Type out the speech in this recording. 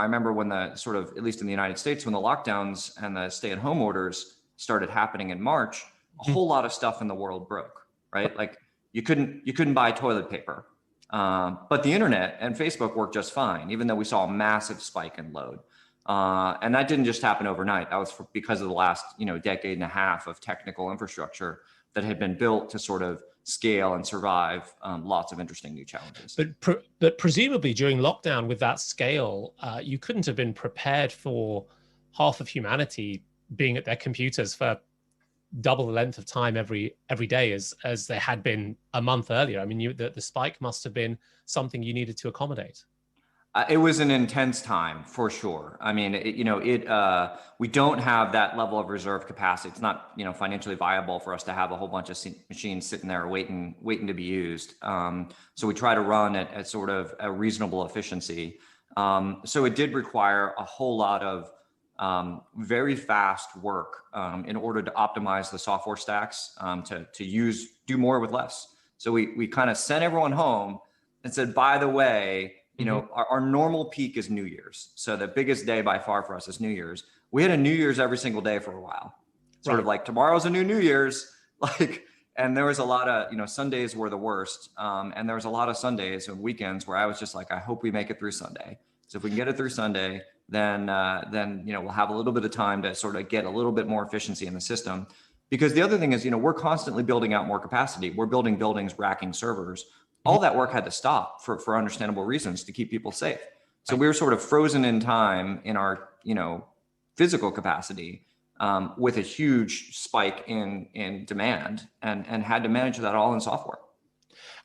I remember when the sort of, at least in the United States, when the lockdowns and the stay-at-home orders started happening in March, a whole lot of stuff in the world broke, right? Like you couldn't buy toilet paper, but the internet and Facebook worked just fine, even though we saw a massive spike in load. And that didn't just happen overnight. That was because of the last, decade and a half of technical infrastructure that had been built to sort of scale and survive lots of interesting new challenges. But presumably during lockdown with that scale, you couldn't have been prepared for half of humanity being at their computers for double the length of time every day as they had been a month earlier. I mean, the spike must have been something you needed to accommodate. It was an intense time for sure. I mean, we don't have that level of reserve capacity. It's not, financially viable for us to have a whole bunch of machines sitting there waiting to be used. So we try to run at sort of a reasonable efficiency. So it did require a whole lot of very fast work in order to optimize the software stacks to do more with less. So we kind of sent everyone home and said, by the way, our normal peak is New Year's. So the biggest day by far for us is New Year's. We had a New Year's every single day for a while, sort of like tomorrow's a New Year's, and there was a lot of, Sundays were the worst. And there was a lot of Sundays and weekends where I was just like, I hope we make it through Sunday. So if we can get it through Sunday, then we'll have a little bit of time to sort of get a little bit more efficiency in the system. Because the other thing is, we're constantly building out more capacity. We're building buildings, racking servers. All that work had to stop for understandable reasons to keep people safe. So we were sort of frozen in time in our, physical capacity with a huge spike in demand and had to manage that all in software.